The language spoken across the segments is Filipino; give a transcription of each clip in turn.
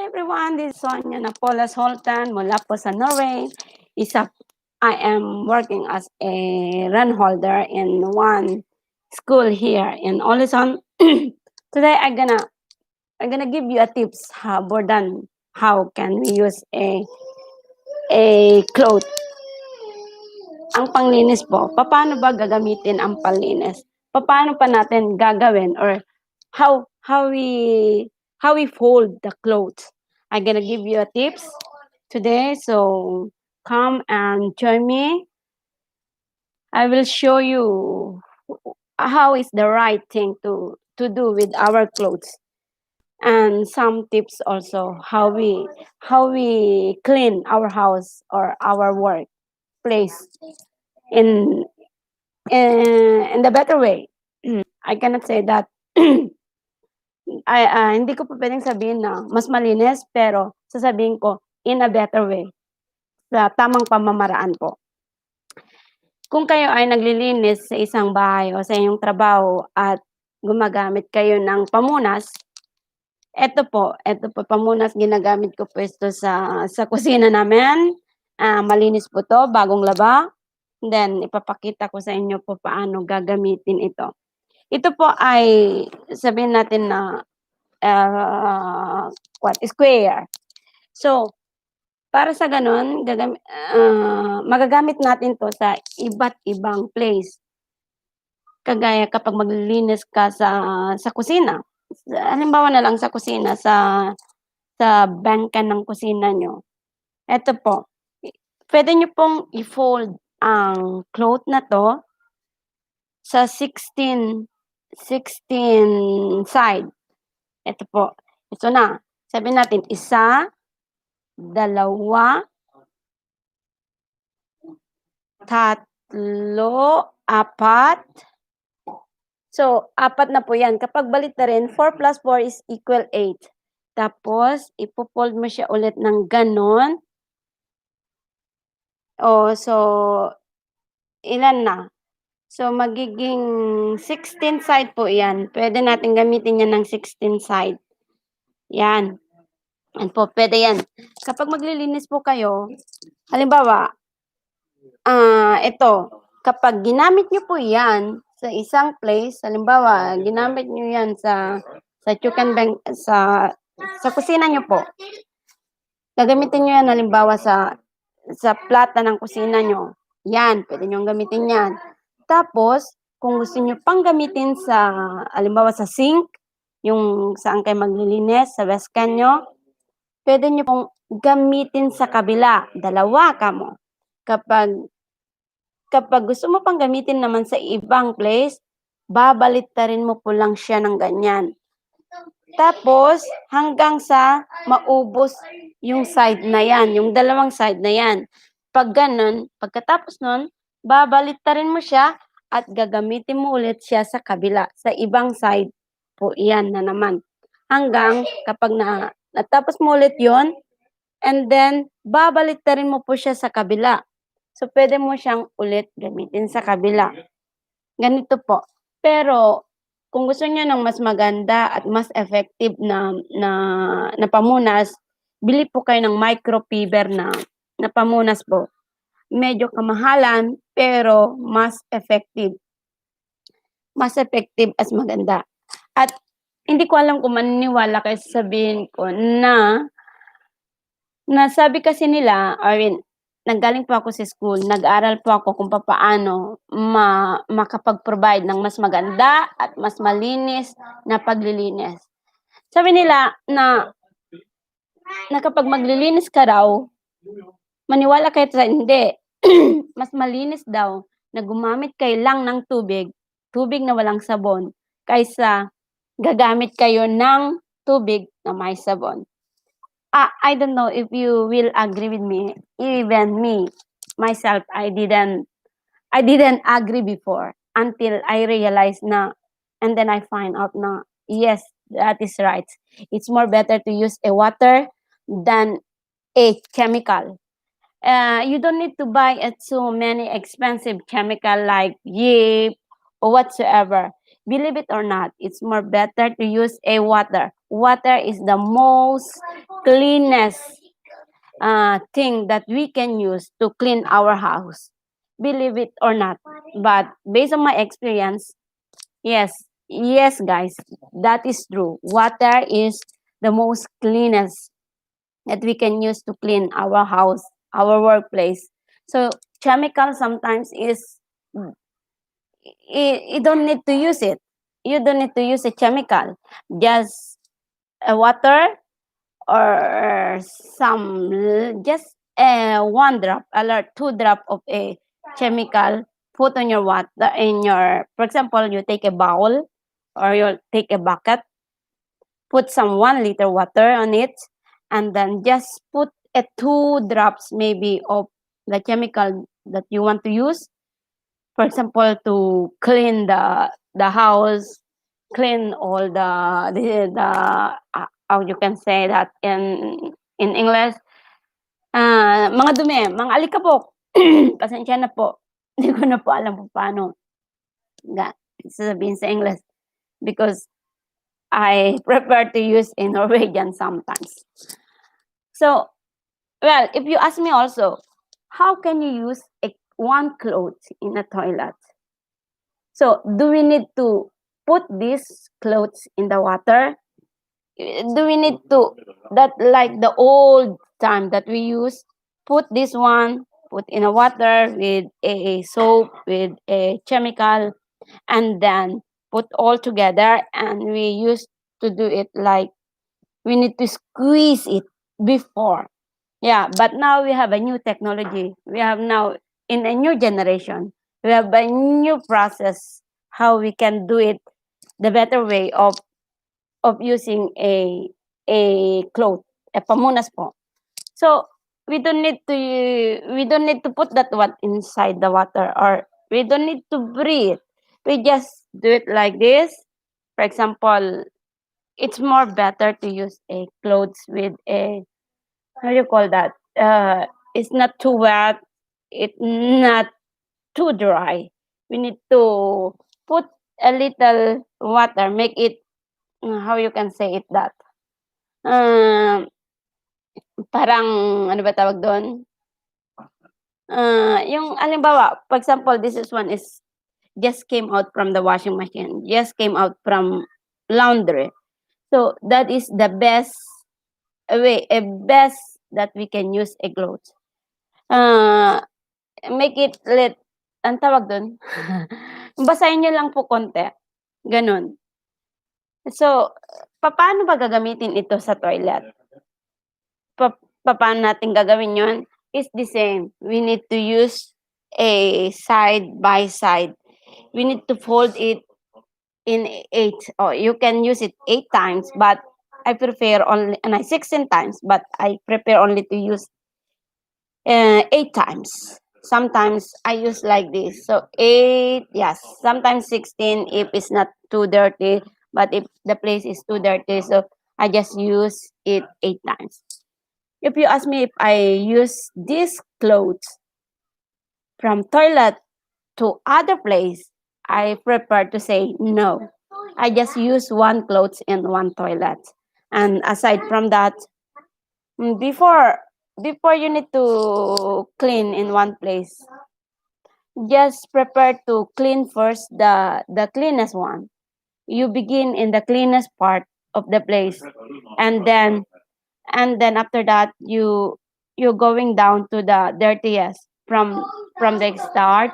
everyone, this is Sonia Holten mula po sa Norway. I am working as a run holder in one school here in Olison. Today I'm gonna give you a tips how can we use a cloth. Ang panglinis po, paano ba gagamitin ang panlinis? Paano pa natin gagawin or how we fold the clothes? I'm gonna give you a tips today, so come and join me. I will show you how is the right thing to do with our clothes, and some tips also how we clean our house or our work place in in the better way. I cannot say that hindi ko po pwedeng sabihin na mas malinis, pero sasabihin ko in a better way, sa tamang pamamaraan po. Kung kayo ay naglilinis sa isang bahay o sa inyong trabaho at gumagamit kayo ng pamunas, eto po pamunas ginagamit ko po ito sa kusina namin. Malinis po 'to, bagong laba. Then ipapakita ko sa inyo po paano gagamitin ito. Ito po ay sabihin natin na square. So, para sa gano'n magagamit natin 'to sa iba't ibang place. Kagaya kapag maglilinis ka sa kusina. Halimbawa na lang sa kusina, sa bangka ng kusina niyo. Eto po, puwede niyo pong i-fold ang cloth na 'to sa 16 side. Ito po, ito na. Sabihin natin 1, 2, 3, 4. So, 4 na po 'yan. Kapag baliktarin, 4 plus 4 is equal 8. Tapos ipo-fold mo siya ulit ng gano'n. So ilan na? So, magiging 16 side po 'yan. Puwede natin gamitin 'yan ng 16 side. 'Yan. Yan po, puwede 'yan. Kapag maglilinis po kayo, halimbawa, ito, kapag ginamit niyo po 'yan sa isang place, halimbawa, ginamit niyo 'yan sa kusina niyo po. Gagamitin niyo 'yan halimbawa sa plata ng kusina niyo. 'Yan, puwede niyong gamitin 'yan. Tapos, kung gusto niyo pang gamitin sa halimbawa sa sink, yung saan kayo maglilinis, sa westcan niyo, puwede niyo pong gamitin sa kabila, dalawa kamo. Kapag gusto mo pang gamitin naman sa ibang place, babaliktarin mo po lang siya ng ganyan. Tapos, hanggang sa maubos yung side na 'yan, yung dalawang side na 'yan. Pagkatapos nun, babaliktarin mo siya at gagamitin mo ulit siya sa kabila, sa ibang side po 'yan na naman. Hanggang kapag natapos mo ulit 'yon, and then babaliktarin mo po siya sa kabila. So, puwede mo siyang ulit gamitin sa kabila. Ganito po. Pero kung gusto niyo ng mas maganda at mas effective na pamunas, bili po kayo ng microfiber na pamunas po. Medyo kamahalan, pero mas effective. Mas effective as maganda. At hindi ko alam kung maniniwala kayo sa sabihin ko na sabi kasi nila, nanggaling po ako sa school, nag-aral po ako kung papaano makapag-provide ng mas maganda at mas malinis na paglilinis. Sabi nila na kapag maglilinis ka raw, maniwala kayo sa hindi. Mas malinis daw na gumamit kayo lang ng tubig na walang sabon, kaysa gagamit kayo ng tubig na may sabon. I don't know if you will agree with me. Even me, myself, I didn't agree before until I realized and then I find out na, yes, that is right. It's more better to use a water than a chemical. You don't need to buy so many expensive chemical like Yip or whatsoever. Believe it or not, it's more better to use a water. Water is the most cleanest thing that we can use to clean our house. Believe it or not. But based on my experience, yes, guys, that is true. Water is the most cleanest that we can use to clean our house, our workplace. So chemical sometimes is you don't need to use it. You don't need to use a chemical. Just a water or just one drop or two drop of a chemical put on your water in your, for example, you take a bowl or you take a bucket, put some 1 liter water on it, and then just put a two drops maybe of the chemical that you want to use, for example, to clean the house, clean all the how you can say that in English, mga dumi, mga alikabok. Pasensya na po. Hindi ko na po alam kung paano sasabihin sa English because I prefer to use in Norwegian sometimes. So, well, if you ask me also, how can you use one cloth in a toilet? So, do we need to put these clothes in the water? Do we need to, that like the old time that we use, put this one, put in a water with a soap, with a chemical, and then put all together, and we used to do it like we need to squeeze it before. Yeah, but now we have a new technology. We have now in a new generation, we have a new process how we can do it the better way of using a cloth, a pamunas po. So we don't need to put that one inside the water, or we don't need to breathe. We just do it like this. For example, it's more better to use a clothes with a, how do you call that? It's not too wet. It's not too dry. We need to put a little water, make it, how you can say it that. Um, Parang ano ba tawag doon? Yung halimbawa, for example, this is one is just came out from the washing machine, just came out from laundry. So that is the best way, a best that we can use a clothes. Make it ang tawag dun? Basahin niyo lang po konti, gano'n. So, papaano ba gagamitin ito sa toilet? Papaano natin gagawin yon? Is the same. We need to use a side by side. We need to fold it in 8, or you can use it 8 times, but I prefer only, 16 times, but I prefer only to use 8 times. Sometimes I use like this. So 8, yes. Sometimes 16 if it's not too dirty. But if the place is too dirty, so I just use it 8 times. If you ask me if I use these clothes from toilet to other place, I prefer to say no. I just use one clothes in one toilet. And aside from that, before you need to clean in one place, just prepare to clean first the cleanest one. You begin in the cleanest part of the place, and then after that you're going down to the dirtiest from the start.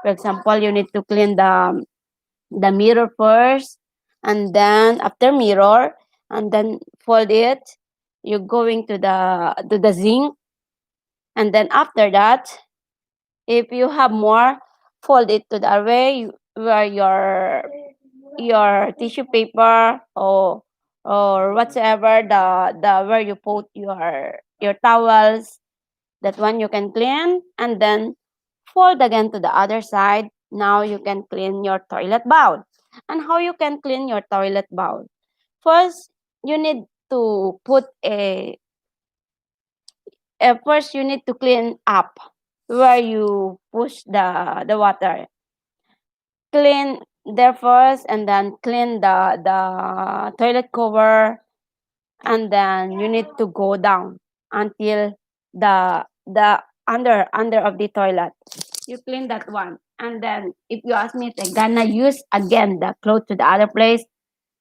For example, you need to clean the mirror first, and then after mirror, and then fold it. You're going to the zinc, and then after that, if you have more, fold it to the way where your tissue paper or whatever the where you put your towels. That one you can clean, and then fold again to the other side. Now you can clean your toilet bowl. And how you can clean your toilet bowl? First, you need to put first you need to clean up where you push the water. Clean there first, and then clean the toilet cover, and then you need to go down until the under of the toilet. You clean that one, and then if you ask me if I'm gonna use again the clothes to the other place,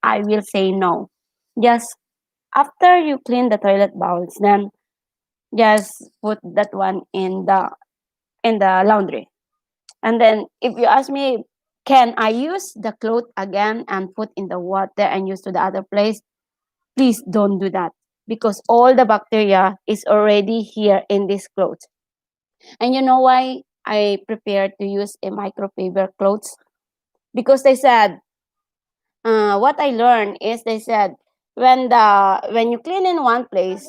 I will say no. Just after you clean the toilet bowls, then just put that one in the laundry. And then if you ask me, can I use the cloth again and put in the water and use to the other place? Please don't do that because all the bacteria is already here in this clothes. And you know why I prepared to use a microfiber clothes? Because they said, what I learned is they said when you clean in one place,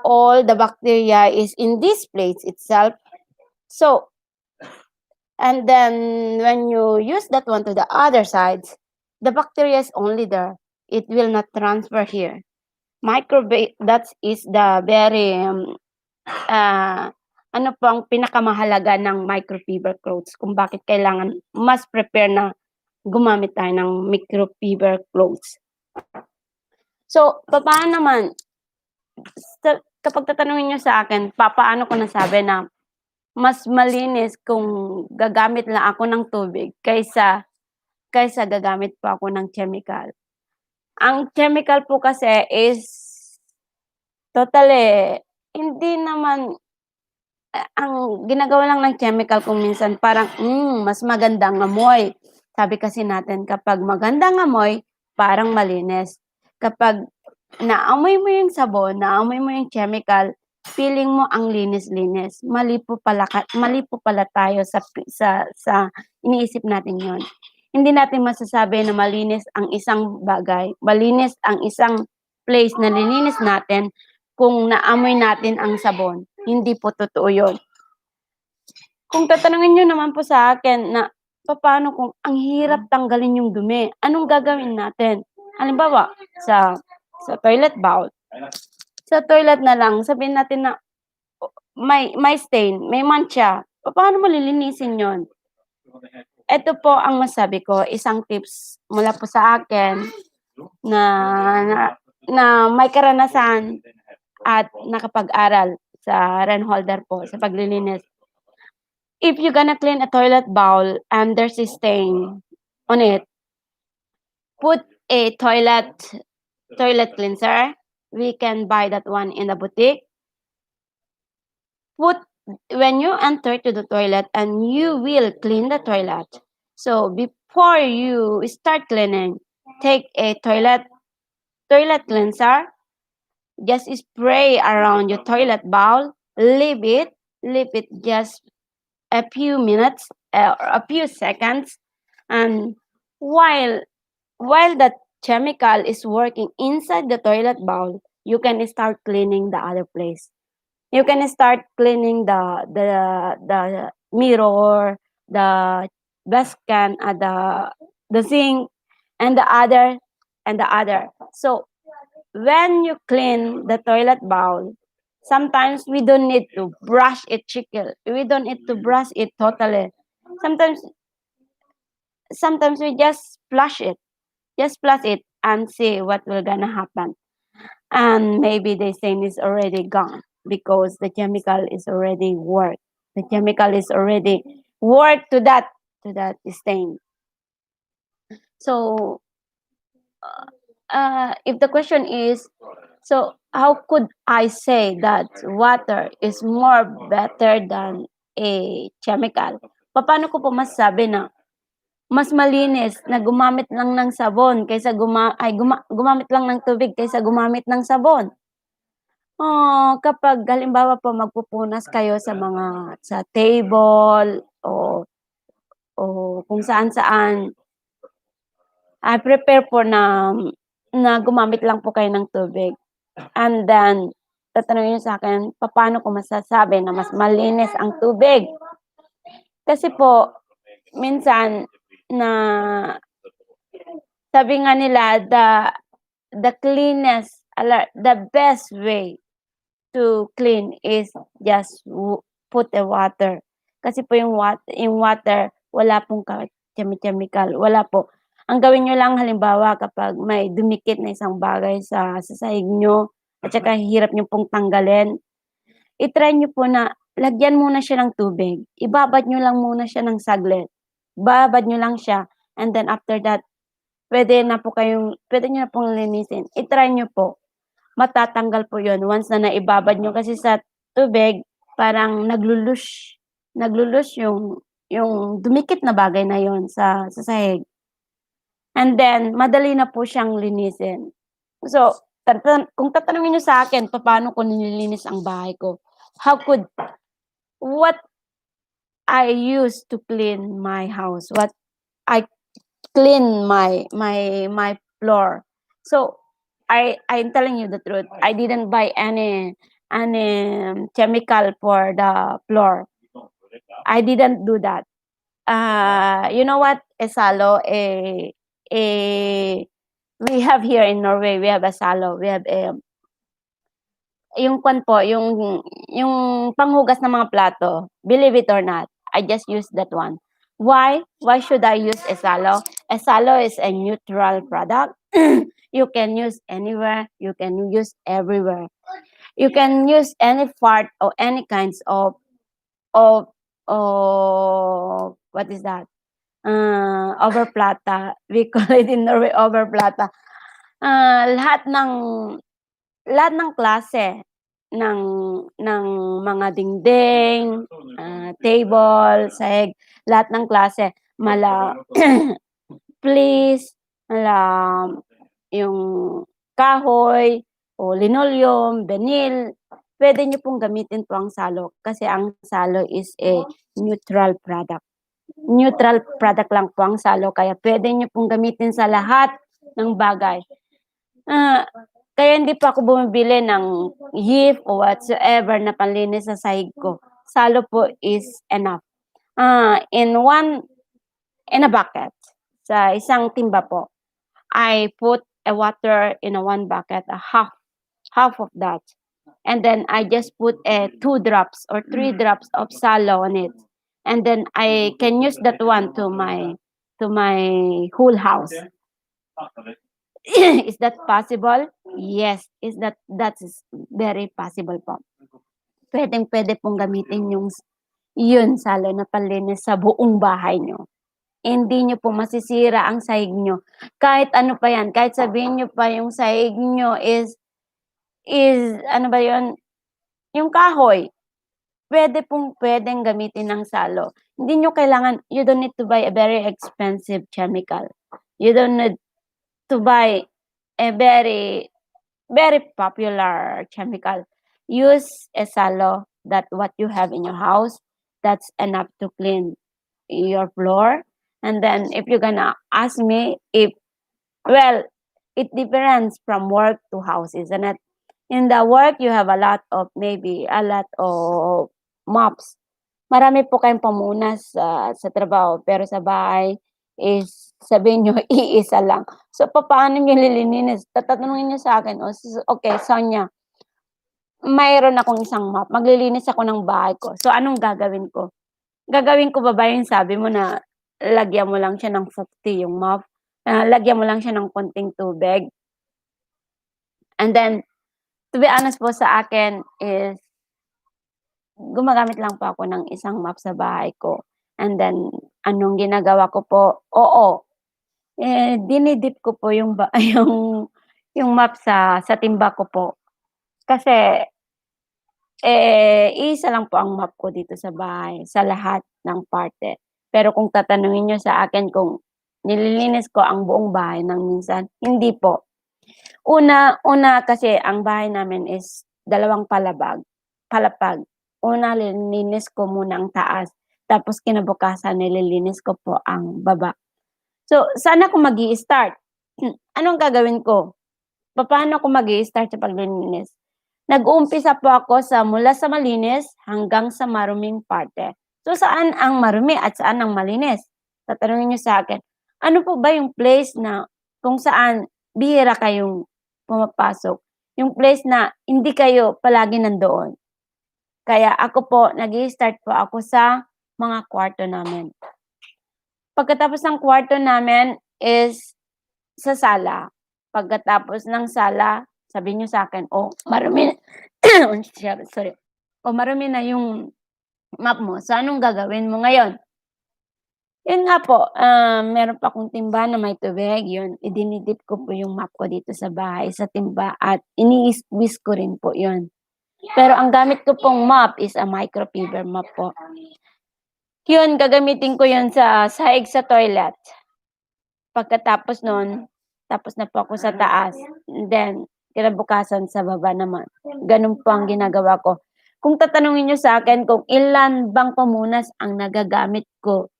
all the bacteria is in this place itself. So and then when you use that one to the other sides, the bacteria is only there. It will not transfer here. Microbe, that is the very ano po ang pinakamahalaga ng microfiber clothes kung bakit kailangan mas prepare na gumamit tayo ng microfiber clothes. So, paano naman, kapag tatanungin nyo sa akin, paano ko nasabi na mas malinis kung gagamit lang ako ng tubig kaysa gagamit pa ako ng chemical. Ang chemical po kasi is totally hindi naman ang ginagawa lang ng chemical kung minsan parang mas magandang amoy. Sabi kasi natin kapag magandang amoy, parang malinis. Kapag naamoy mo yung sabon, naamoy mo yung chemical, feeling mo ang linis-linis. Mali po pala tayo sa iniisip natin 'yon. Hindi natin masasabi na malinis ang isang bagay, malinis ang isang place na nilinis natin kung naamoy natin ang sabon. Hindi po totoo 'yon. Kung tatanungin niyo naman po sa akin na papaano kung ang hirap tanggalin yung dumi, anong gagawin natin? Halimbawa, sa toilet bowl. Sa toilet na lang, sabihin natin na may stain, may mancha. Paano mo lilinisin 'yon? Ito po ang masabi ko, isang tips mula po sa akin na na, na may karanasan at nakapag-aral sa REN holder po sa paglilinis. If you're gonna clean a toilet bowl and there's a stain on it, put a toilet cleanser. We can buy that one in the boutique. Put when you enter to the toilet and you will clean the toilet. So before you start cleaning, take a toilet cleanser. Just spray around your toilet bowl. Leave it just a few minutes or a few seconds, and while that chemical is working inside the toilet bowl, you can start cleaning the other place. You can start cleaning the mirror, the basket, the sink, and the other. So when you clean the toilet bowl, sometimes we don't need to brush it chicken. We don't need to brush it totally. Sometimes we just flush it. Just flush it and see what will gonna happen. And maybe the stain is already gone because the chemical is already worked. The chemical is already worked to that stain. So if the question is, so how could I say that water is more better than a chemical? Paano ko po masasabi na mas malinis na gumamit lang ng sabon kaysa gumamit lang ng tubig kaysa gumamit ng sabon? Kapag halimbawa po magpupunas kayo sa table o kung saan-saan, I prepare po na gumamit lang po kayo ng tubig. And then, tatanungin niyo sa'kin, papaano ko masasabi na mas malinis ang tubig? Kasi po, minsan na sabi nga nila the best way to clean is just put the water. Kasi po yung water wala pong chemical, wala po. Ang gawin niyo lang halimbawa kapag may dumikit na isang bagay sa sahig niyo at saka hirap niyo pong tanggalin, i-try niyo po na lagyan muna siya ng tubig, ibabad niyo lang muna siya ng saglit, babad niyo lang siya and then after that puwede niyo na pong linisin, i-try niyo po. Matatanggal po 'yun once na naibabad niyo kasi sa tubig parang naglo-loose yung dumikit na bagay na 'yun sa sahig and then madali na po siyang linisin. So, kung tatanungin niyo sa'kin papaano ko nililinis ang bahay ko, what I use to clean my house, what I clean my floor. So, I'm telling you the truth, I didn't buy any chemical for the floor. I didn't do that. You know what, Esalo, we have here in Norway, we have Esalo, we have, yung kwan po, yung panghugas ng mga plato, believe it or not, I just use that one. Why? Why should I use Esalo? Esalo is a neutral product. You can use anywhere, you can use everywhere. You can use any part or any kinds of what is that? Overplata. We call it in Norway overplata. Lahat ng klase ng mga dingding, table, sahig, lahat ng klase, fleece, yung kahoy o linoleum, vinyl, puwede niyo pong gamitin po ang salo kasi ang salo is a neutral product. Neutral product lang po ang salo kaya puwede niyo pong gamitin sa lahat ng bagay. Kaya hindi pa ako bumibili ng Yif o whatsoever na panlinis sa sahig ko. Salo po is enough. In a bucket, sa isang timba po, I put a water in a one bucket, half of that. And then I just put 2 drops or 3 drops of salo on it. And then I can use that one to my whole house. Is that possible? Yes, that is very possible po. Puwedeng-puwede pong gamitin yun salo na panlinis sa buong bahay niyo. Hindi niyo po masisira ang sahig niyo. Kahit ano pa yan, kahit sabihin niyo pa yung sahig niyo is ano ba yun, yung kahoy, puwedeng gamitin ng salo. Hindi niyo kailangan, you don't need to buy a very expensive chemical. You don't need to buy a very, very popular chemical. Use a salo that what you have in your house, that's enough to clean your floor. And then if you're gonna ask me it depends from work to house, isn't it? In the work, you have maybe a lot of mops. Marami po kayong pamunas sa trabaho, pero sa bahay is sabihin niyo iisa lang. So, papaano niyo lilininis? Tatanungin niyo sa'kin, "Okay, Sonia, mayroon akong isang mop, maglilinis ako ng bahay ko. So, anong gagawin ko?" Gagawin ko ba yung sabi mo na lagyan mo lang siya ng fukti yung mop, lagyan mo lang siya ng konting tubig? And then, to be honest po sa akin is gumagamit lang po ako ng isang mop sa bahay ko. And then, anong ginagawa ko po, dinidip ko po yung yung mop sa timba ko po. Kasi, iisa lang po ang mop ko dito sa bahay, sa lahat ng parte. Pero kung tatanungin niyo sa akin kung nililinis ko ang buong bahay ng minsan, hindi po. Una kasi ang bahay namin is 2 palapag. Una nililinis ko muna ang taas, tapos kinabukasan nililinis ko po ang baba. So, saan ako mag-i-start? Anong gagawin ko? Papaano ako mag-i-start sa paglilinis? Nag-uumpisa po ako mula sa malinis hanggang sa maruming parte. So, saan ang marumi at saan ang malinis? Tatanungin niyo sa akin, ano po ba yung place na kung saan bihira kayong pumapasok? Yung place na hindi kayo palagi nandoon. Kaya ako po, nag-i-start po ako sa mga kwarto namin. Pagkatapos ng kwarto namin, is sa sala. Pagkatapos ng sala, sabihin niyo sa akin, "Oh, marumi sorry. "Oh, marumi na yung mop mo. So, anong gagawin mo ngayon?" Yun nga po, meron pa akong timba na may tubig, yun idinidip ko po yung mop ko dito sa bahay sa timba at ini-squeeze ko rin po yun. Pero ang gamit ko pong mop is a microfiber mop po. Yun, gagamitin ko yun sa sahig sa toilet. Pagkatapos nun, tapos na po ako sa taas, then kinabukasan sa baba naman. Ganun po ang ginagawa ko. Kung tatanungin niyo sa akin kung ilan bang pamunas ang nagagamit ko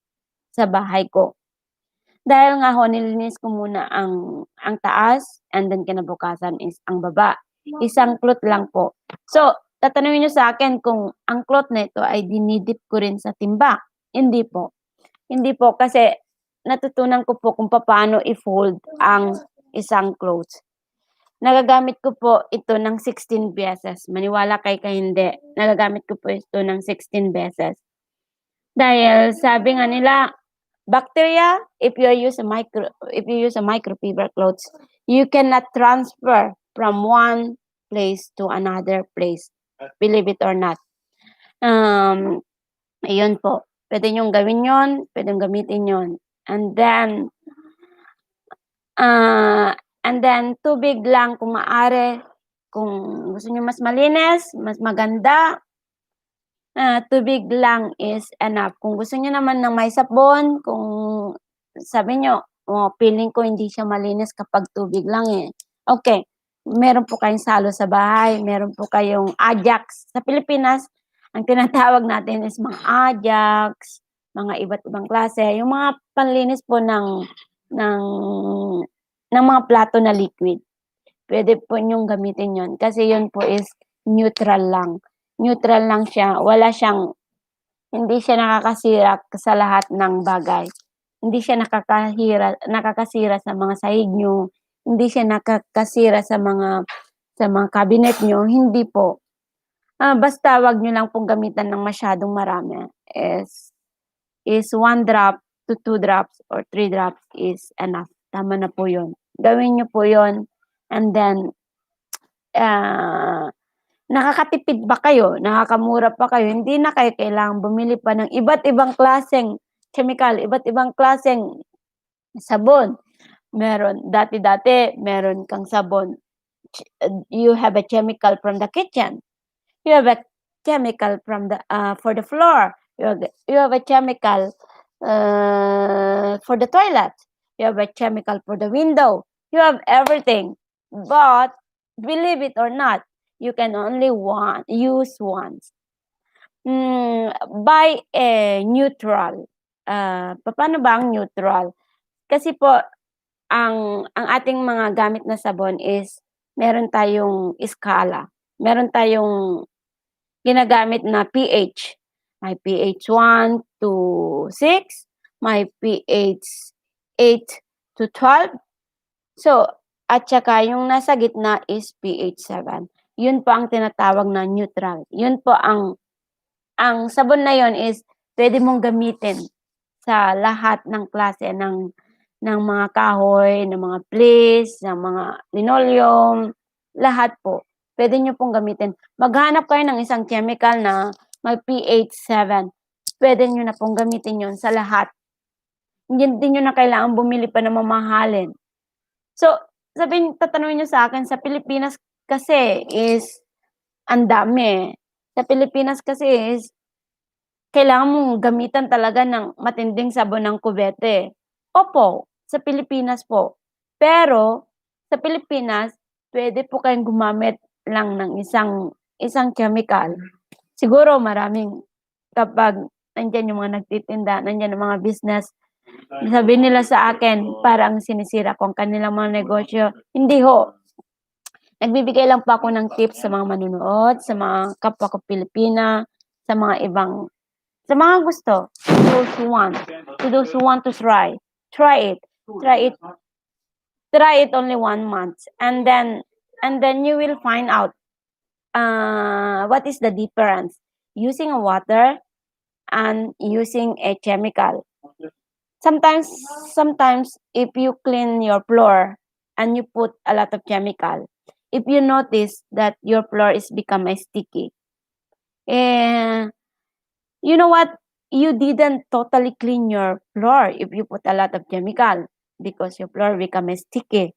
sa bahay ko, dahil nga ho nilinis ko muna ang taas and then kinabukasan is ang baba. Isang cloth lang po. So, tatanungin niyo sa akin kung ang cloth na ito ay dinidip ko rin sa timba, hindi po. Hindi po kasi natutunan ko po kung papaano i-fold ang isang clothes. Nagagamit ko po ito ng 16 beses, maniwala kayo kay hindi, nagagamit ko po ito ng 16 beses. Dahil sabi nga nila, bacteria, if you use a microfiber clothes, you cannot transfer from one place to another place, believe it or not. Ayun po, puwede niyong gawin 'yun, puwedeng gamitin 'yun. And then, and then tubig lang kung maaari, kung gusto niyo mas malinis, mas maganda, tubig lang is enough. Kung gusto niyo naman ng may sabon, kung sabi niyo, "Oh, feeling ko hindi siya malinis kapag tubig lang, eh." Okey, meron po kayong salo sa bahay, meron po kayong Ajax. Sa Pilipinas, ang tinatawag natin is mga Ajax, mga iba't ibang klase, yung mga panlinis po ng ng mga plato na liquid. Puwede po niyong gamitin 'yun kasi 'yun po is neutral lang. Neutral lang siya, hindi siya nakakasira sa lahat ng bagay. Hindi siya nakakasira sa mga sahig niyo, hindi siya nakakasira sa mga cabinet niyo, hindi po. Basta wag niyo lang pong gamitan ng masyadong marami, is 1 drop to 2 drops or 3 drops is enough, tama na po 'yun. Gawin niyo po 'yun and then, ah nakakatipid ba kayo, nakakamura pa kayo, hindi na kayo kailangang bumili pa ng iba't ibang klaseng chemical, iba't ibang klaseng sabon. Dati-dati meron kang sabon, you have a chemical from the kitchen, you have a chemical from for the floor, you have a chemical, for the toilet, you have a chemical for the window, you have everything. But believe it or not, you can only use once. Buy a neutral. Papaano ba ang neutral? Kasi po ang ating mga gamit na sabon is meron tayong skala, meron tayong ginagamit na pH. May pH 1 to 6, may pH 8 to 12. So, at saka yung nasa gitna is pH 7. Yun po ang tinatawag na neutral. Yun po ang sabon na yun is puwede mong gamitin sa lahat ng klase ng mga kahoy, ng mga fleece, ng mga linoleum, lahat po. Puwede niyo pong gamitin. Maghanap kayo ng isang chemical na may pH 7, puwede niyo na pong gamitin yun sa lahat. Hindi niyo na kailangang bumili pa ng mamahalin. So, tatanungin niyo sa akin, sa Pilipinas kasi is ang dami, eh. Sa Pilipinas kasi is kailangan mong gamitan talaga ng matinding sabon ng kubete. Opo, sa Pilipinas po. Pero sa Pilipinas, puwede po kayong gumamit lang ng isang chemical. Siguro kapag nandiyan yung mga nagtitinda, nandiyan ang mga business, sabihin nila sa akin parang sinisira ko ang kanilang mga negosyo. Hindi ho. Nagbibigay lang po ako ng tips sa mga manunood, sa mga kapwa ko Pilipina, sa mga gusto, to those who want to try. Try it. Try it only 1 month and then you will find out what is the difference using a water and using a chemical. sometimes if you clean your floor and you put a lot of chemical, if you notice that your floor is become sticky, eh, you know what? You didn't totally clean your floor if you put a lot of chemical because your floor become sticky.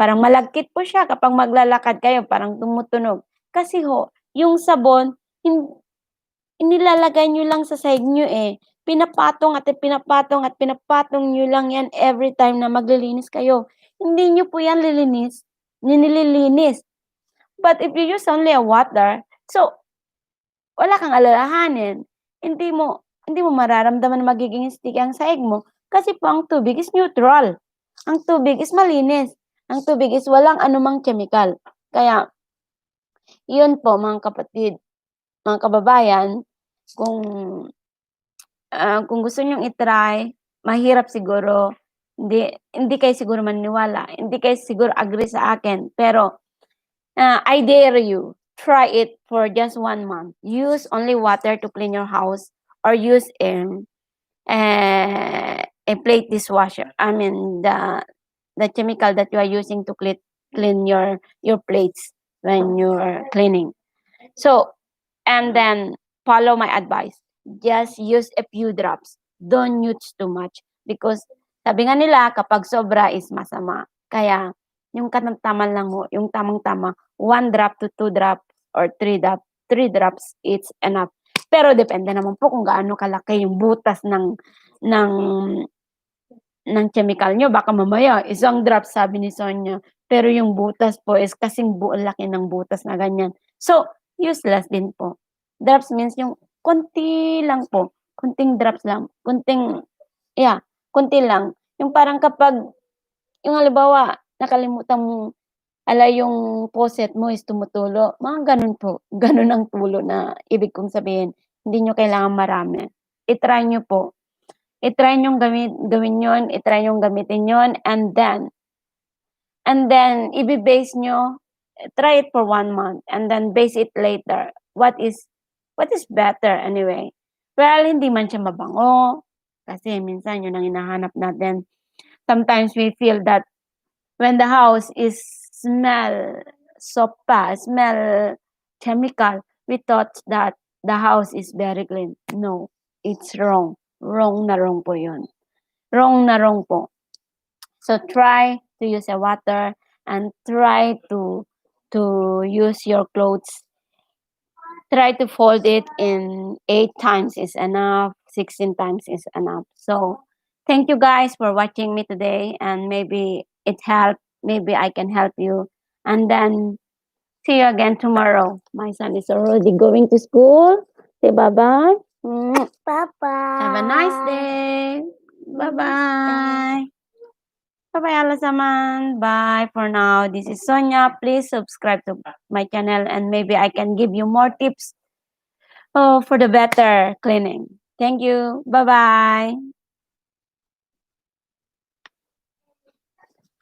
Parang malagkit po siya kapag maglalakad kayo, parang tumutunog. Kasi ho, yung sabon, inilalagay niyo lang sa sahig niyo eh. Pinapatong at pinapatong at pinapatong niyo lang yan every time na maglilinis kayo. Hindi niyo po yan nililinis. But if you use only a water, so wala kang alalahanin. Hindi mo mararamdaman na magiging sticky ang sahig mo kasi po ang tubig is neutral. Ang tubig is malinis. Ang tubig is walang anumang chemical. Kaya, yun po mga kapatid, mga kababayan, kung gusto niyong i-try, mahirap siguro, hindi kayo siguro maniniwala, hindi kayo siguro agree sa akin, pero I dare you, try it for just 1 month. Use only water to clean your house or use a plate dishwasher. I mean the chemical that you are using to clean your plates when you're cleaning. So, and then follow my advice. Just use a few drops. Don't use too much because sabi nga nila kapag sobra is masama. Kaya yung katamtaman lang ho, yung tamang-tama, 1 drop to 2 drops or 3 drops, it's enough. Pero depende naman po kung gaano kalaki yung butas ng chemical nyo. Baka mamaya, 1 drop sabi ni Sonia, pero yung butas po is kasing laki ng butas na ganyan. So, useless din po. Drops means yung konti lang po. Kunting drops lang. Kunti lang. Yung parang kapag, yung halimbawa, nakalimutan mo, yung faucet mo is tumutulo. Mga ganun po. Ganun ang tulo na ibig kong sabihin. Hindi nyo kailangan marami. I-try nyo po. I-try nyong gawin yun, i-try nyong gamitin yun, and then, i-base nyo, try it for 1 month, and then base it later. What is better anyway? Well, hindi man siya mabango, kasi minsan yun ang hinahanap natin. Sometimes we feel that when the house is smell sopa, smell chemical, we thought that the house is very clean. No, it's wrong. Wrong na wrong po yun. Wrong na wrong po. So try to use a water and try to use your clothes. Try to fold it in 8 times is enough, 16 times is enough. So thank you guys for watching me today, and maybe it helped. Maybe I can help you. And then see you again tomorrow. My son is already going to school. Say bye-bye. Bye-bye. Have a nice day. Bye-bye. Bye-bye, alasaman. Bye for now. This is Sonia. Please subscribe to my channel and maybe I can give you more tips for the better cleaning. Thank you. Bye-bye.